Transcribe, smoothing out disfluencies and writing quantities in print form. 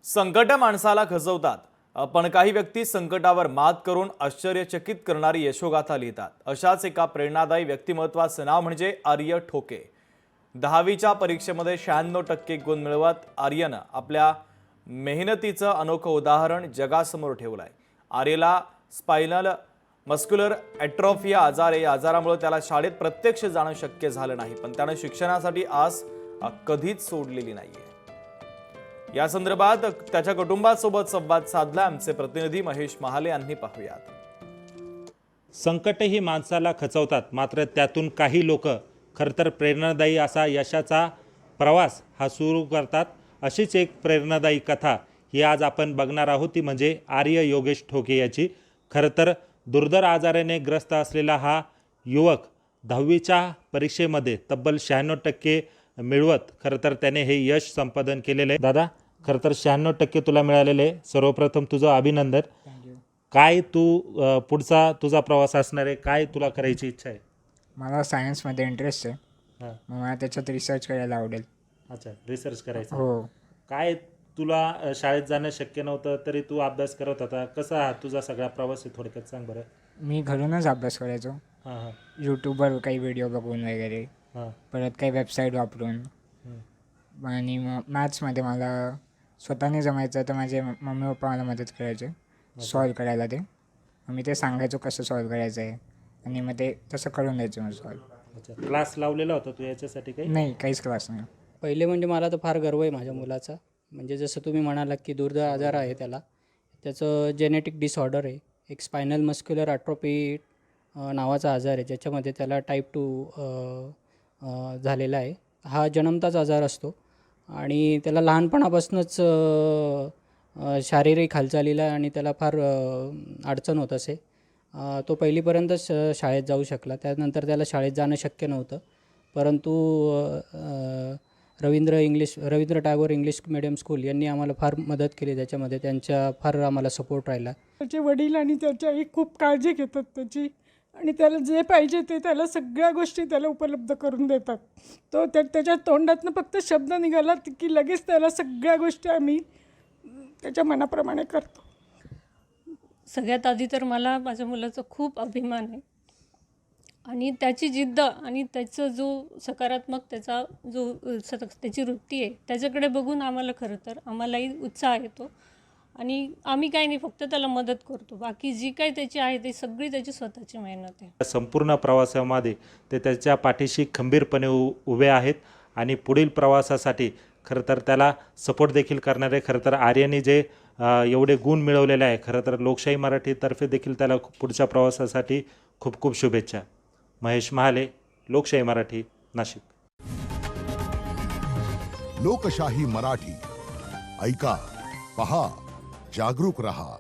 संकट माणसाला खचवतात, पण काही व्यक्ती संकटावर मात करून आश्चर्यचकित करणारी यशोगाथा लिहितात। अशाच एका प्रेरणादायी व्यक्तिमत्वाचं नाव म्हणजे आर्य ठोके। 10वीच्या परीक्षेमध्ये 96% गुण मिळवत आर्यनं आपल्या मेहनतीचं अनोखं उदाहरण जगासमोर ठेवलंय। आर्यला स्पायनल मस्क्युलर ॲट्रोफी आजार आहे। आजारामुळे त्याला शाळेत प्रत्यक्ष जाणं शक्य झालं नाही, पण त्याने शिक्षणासाठी आस कधीच सोडलेली नाहीये। या संदर्भात त्याच्या कुटुंबासोबत संवाद साधला आमचे प्रतिनिधी महेश महाले यांनी। पाहूयात। संकटही माणसाला खचवतात, मात्र त्यातून काही लोक खरतर प्रेरणादायी असा यशाचा प्रवास हा सुरू करतात। अशीच एक प्रेरणादायी कथा ही आज आपण बघणार आहोत, ती म्हणजे आर्य योगेश ठोके याची। खरतर दुर्धर आजाराने ग्रस्त असलेला हा युवक 10वीच्या परीक्षेमध्ये तब्बल 96% मिळवत खरतर त्याने हे यश संपादन केलेले आहे। दादा, खरतर 96% तुला मिळालेले, सर्वप्रथम तुझं अभिनंदन। काय तू पुढचा तुझा प्रवास असणार आहे, काय तुला करायची इच्छा आहे? मला सायन्समध्ये इंटरेस्ट आहे। मला त्याच्यात रिसर्च करायला आवडेल। अच्छा, रिसर्च करायचं। हो। काय तुला शाळेत जाणं शक्य नव्हतं तरी तू अभ्यास करत होता, कसा तुझा सगळा प्रवास आहे थोडक्यात सांग बरं। मी घरूनच अभ्यास करायचो। यूट्यूबवर काही व्हिडिओ बघून वगैरे, परत काही वेबसाईट वापरून। आणि मॅथ्समध्ये मला स्वतःने जमायचं तर माझे मम्मी पप्पा मला मदत करायचे सॉल्व करायला। ते मी ते सांगायचो कसं सॉल्व करायचं आहे, आणि मग ते तसं करून द्यायचं मग सॉल्व। अच्छा, क्लास लावलेला होता तू याच्यासाठी? काही नाही, काहीच क्लास नाही। पहिले म्हणजे मला तर फार गर्व आहे माझ्या मुलाचा। म्हणजे जसं तुम्ही म्हणालात की दुर्धर आजार आहे त्याला, त्याचं जेनेटिक डिसऑर्डर आहे, एक स्पायनल मस्क्युलर ॲट्रोफी नावाचा आजार आहे, ज्याच्यामध्ये त्याला टाईप 2 झालेला आहे। हा जन्मताच आजार असतो आणि त्याला लहानपणापासूनच शारीरिक हालचालीला आणि त्याला फार अडचण होत असे। तो पहिलीपर्यंतच शाळेत जाऊ शकला, त्यानंतर त्याला शाळेत जाणं शक्य नव्हतं। परंतु Ravindra Tagore English medium school यांनी आम्हाला फार मदत केली त्याच्यामध्ये, त्यांच्या फार आम्हाला सपोर्ट राहिला। त्याचे वडील आणि त्याची आई खूप काळजी घेतात त्याची, आणि त्याला जे पाहिजे ते त्याला सगळ्या गोष्टी त्याला उपलब्ध करून देतात। तो त्याच्या तोंडातनं फक्त शब्द निघाला की लगेच त्याला सगळ्या गोष्टी आम्ही त्याच्या मनाप्रमाणे करतो। सगळ्यात आधी तर मला माझ्या मुलाचा खूप अभिमान आहे, आणि त्याची जिद्द आणि त्याचं जो सकारात्मक त्याची वृत्ती आहे त्याच्याकडे बघून आम्हाला खरं तर आम्हालाही उत्साह येतो, आणि आम्ही काही नाही, फक्त त्याला मदत करतो। बाकी जी काही त्याची आहे ती सगळी त्याची स्वतःची मेहनत आहे। संपूर्ण प्रवासामध्ये ते त्याच्या पाठीशी खंबीरपणे उभे आहेत, आणि पुढील प्रवासासाठी खरं तर त्याला सपोर्ट देखील करणारे खरं तर आर्यने जे एवढे गुण मिळवलेले आहे, खरं तर लोकशाही मराठीतर्फे देखील त्याला पुढच्या प्रवासासाठी खूप खूप शुभेच्छा। महेश महाले, लोकशाही मराठी, नाशिक। लोकशाही मराठी ऐका, पहा, जागरूक रहा।